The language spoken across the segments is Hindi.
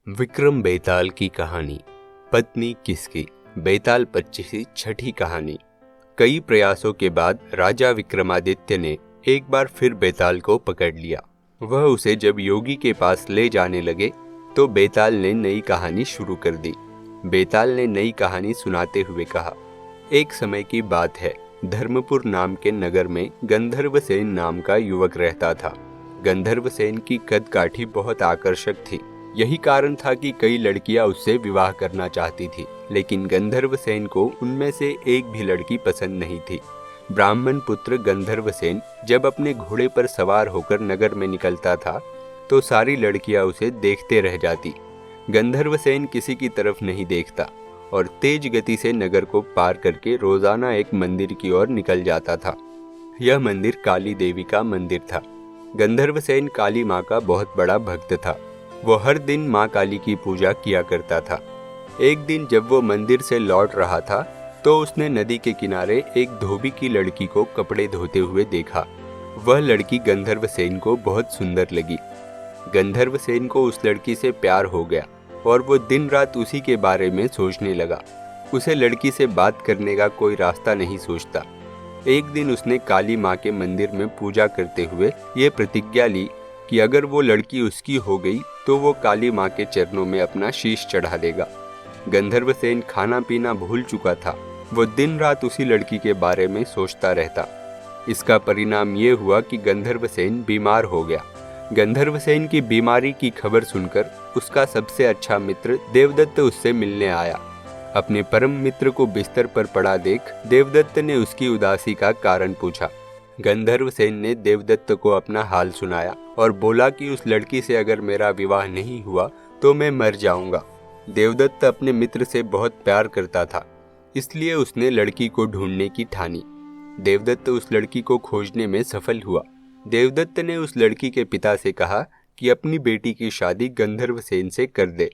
विक्रम बेताल की कहानी। पत्नी किसकी? बेताल 25 छठी कहानी। कई प्रयासों के बाद राजा विक्रमादित्य ने एक बार फिर बेताल को पकड़ लिया। वह उसे जब योगी के पास ले जाने लगे तो बेताल ने नई कहानी शुरू कर दी। बेताल ने नई कहानी सुनाते हुए कहा, एक समय की बात है, धर्मपुर नाम के नगर में गंधर्वसेन नाम का युवक रहता था। गंधर्वसेन की कदकाठी बहुत आकर्षक थी। यही कारण था कि कई लड़कियां उससे विवाह करना चाहती थी, लेकिन गंधर्वसेन को उनमें से एक भी लड़की पसंद नहीं थी। ब्राह्मण पुत्र गंधर्वसेन जब अपने घोड़े पर सवार होकर नगर में निकलता था तो सारी लड़कियां उसे देखते रह जाती। गंधर्वसेन किसी की तरफ नहीं देखता और तेज गति से नगर को पार करके रोजाना एक मंदिर की ओर निकल जाता था। यह मंदिर काली देवी का मंदिर था। गंधर्वसेन काली माँ का बहुत बड़ा भक्त था। वो हर दिन माँ काली की पूजा किया करता था। एक दिन जब वो मंदिर से लौट रहा था तो उसने नदी के किनारे एक धोबी की लड़की को कपड़े धोते हुए देखा। वह लड़की गंधर्वसेन को बहुत सुंदर लगी। गंधर्वसेन को उस लड़की से प्यार हो गया और वो दिन रात उसी के बारे में सोचने लगा। उसे लड़की से बात करने का कोई रास्ता नहीं सोचता। एक दिन उसने काली माँ के मंदिर में पूजा करते हुए ये प्रतिज्ञा ली कि अगर वो लड़की उसकी हो गई तो वो काली माँ के चरणों में अपना शीश चढ़ा देगा। गंधर्वसेन खाना पीना भूल चुका था। वो दिन रात उसी लड़की के बारे में सोचता रहता। इसका परिणाम ये हुआ कि गंधर्वसेन बीमार हो गया। गंधर्वसेन की बीमारी की खबर सुनकर उसका सबसे अच्छा मित्र देवदत्त उससे मिलने आया। अपने परम मित्र को बिस्तर पर पड़ा देख देवदत्त ने उसकी उदासी का कारण पूछा। गंधर्वसेन ने देवदत्त को अपना हाल सुनाया और बोला कि उस लड़की से अगर मेरा विवाह नहीं हुआ तो मैं मर जाऊंगा। देवदत्त अपने मित्र से बहुत प्यार करता था, इसलिए उसने लड़की को ढूंढने की ठानी। देवदत्त उस लड़की को खोजने में सफल हुआ। देवदत्त ने उस लड़की के पिता से कहा कि अपनी बेटी की शादी गंधर्वसेन से कर दे।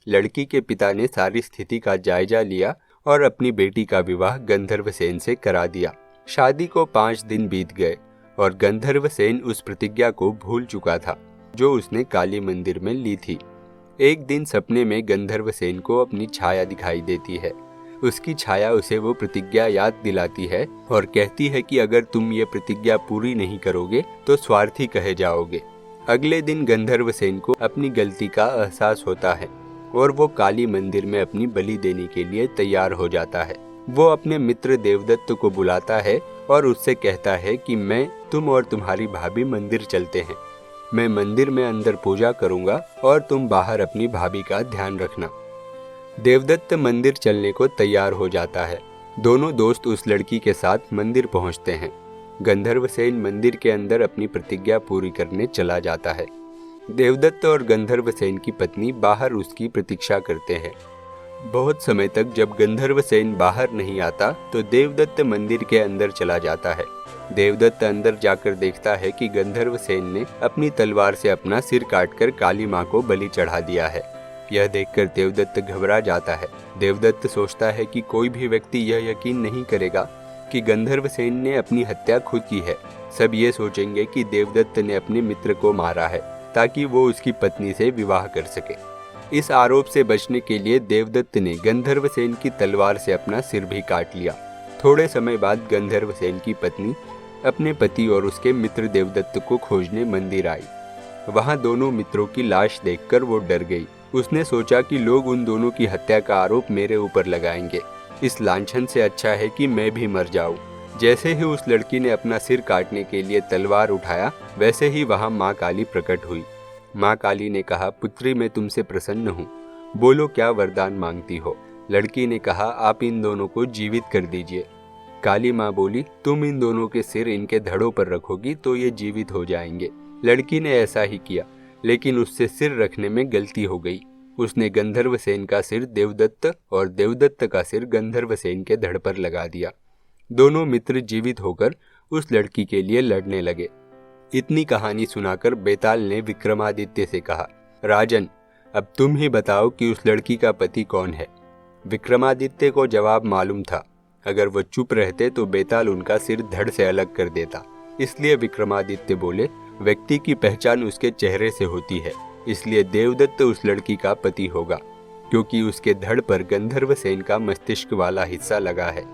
लड़की के पिता ने सारी स्थिति का जायजा लिया और अपनी बेटी का विवाह गंधर्वसेन से करा दिया। शादी को 5 दिन बीत गए और गंधर्वसेन उस प्रतिज्ञा को भूल चुका था जो उसने काली मंदिर में ली थी। एक दिन सपने में गंधर्वसेन को अपनी छाया दिखाई देती है। उसकी छाया उसे वो प्रतिज्ञा याद दिलाती है और कहती है कि अगर तुम ये प्रतिज्ञा पूरी नहीं करोगे तो स्वार्थी कहे जाओगे। अगले दिन गंधर्वसेन को अपनी गलती का एहसास होता है और वो काली मंदिर में अपनी बलि देने के लिए तैयार हो जाता है। वो अपने मित्र देवदत्त को बुलाता है और उससे कहता है कि मैं, तुम और तुम्हारी भाभी मंदिर चलते हैं। मैं मंदिर में अंदर पूजा करूंगा और तुम बाहर अपनी भाभी का ध्यान रखना। देवदत्त मंदिर चलने को तैयार हो जाता है। दोनों दोस्त उस लड़की के साथ मंदिर पहुंचते हैं। गंधर्वसेन मंदिर के अंदर अपनी प्रतिज्ञा पूरी करने चला जाता है। देवदत्त और गंधर्वसेन की पत्नी बाहर उसकी प्रतीक्षा करते हैं। बहुत समय तक जब गंधर्वसेन बाहर नहीं आता तो देवदत्त मंदिर के अंदर चला जाता है। देवदत्त अंदर जाकर देखता है कि गंधर्वसेन ने अपनी तलवार से अपना सिर काटकर काली माँ को बलि चढ़ा दिया है। यह देखकर देवदत्त घबरा जाता है। देवदत्त सोचता है कि कोई भी व्यक्ति यह यकीन नहीं करेगा कि गंधर्वसेन ने अपनी हत्या खुद की है। सब ये सोचेंगे कि देवदत्त ने अपने मित्र को मारा है ताकि वो उसकी पत्नी से विवाह कर सके। इस आरोप से बचने के लिए देवदत्त ने गंधर्वसेन की तलवार से अपना सिर भी काट लिया। थोड़े समय बाद गंधर्वसेन की पत्नी अपने पति और उसके मित्र देवदत्त को खोजने मंदिर आई। वहां दोनों मित्रों की लाश देखकर वो डर गई। उसने सोचा कि लोग उन दोनों की हत्या का आरोप मेरे ऊपर लगाएंगे। इस लांछन से अच्छा है कि मैं भी मर जाऊं। जैसे ही उस लड़की ने अपना सिर काटने के लिए तलवार उठाया, वैसे ही वहां माँ काली प्रकट हुई। माँ काली ने कहा, पुत्री मैं तुमसे प्रसन्न हूँ, बोलो क्या वरदान मांगती हो। लड़की ने कहा, आप इन दोनों को जीवित कर दीजिए। काली माँ बोली, तुम इन दोनों के सिर इनके धड़ों पर रखोगी तो ये जीवित हो जाएंगे। लड़की ने ऐसा ही किया, लेकिन उससे सिर रखने में गलती हो गई। उसने गंधर्वसेन का सिर देवदत्त और देवदत्त का सिर गंधर्वसेन के धड़ पर लगा दिया। दोनों मित्र जीवित होकर उस लड़की के लिए लड़ने लगे। इतनी कहानी सुनाकर बेताल ने विक्रमादित्य से कहा, राजन, अब तुम ही बताओ कि उस लड़की का पति कौन है। विक्रमादित्य को जवाब मालूम था। अगर वो चुप रहते तो बेताल उनका सिर धड़ से अलग कर देता। इसलिए विक्रमादित्य बोले, व्यक्ति की पहचान उसके चेहरे से होती है। इसलिए देवदत्त उस लड़की का पति होगा, क्योंकि उसके धड़ पर गंधर्व सेन का मस्तिष्क वाला हिस्सा लगा है।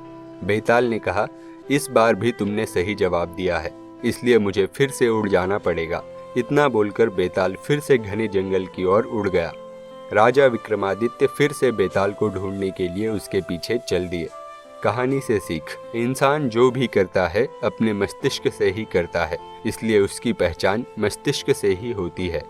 बेताल ने कहा, इस बार भी तुमने सही जवाब दिया है, इसलिए मुझे फिर से उड़ जाना पड़ेगा। इतना बोलकर बेताल फिर से घने जंगल की ओर उड़ गया। राजा विक्रमादित्य फिर से बेताल को ढूंढने के लिए उसके पीछे चल दिए। कहानी से सीख, इंसान जो भी करता है अपने मस्तिष्क से ही करता है, इसलिए उसकी पहचान मस्तिष्क से ही होती है।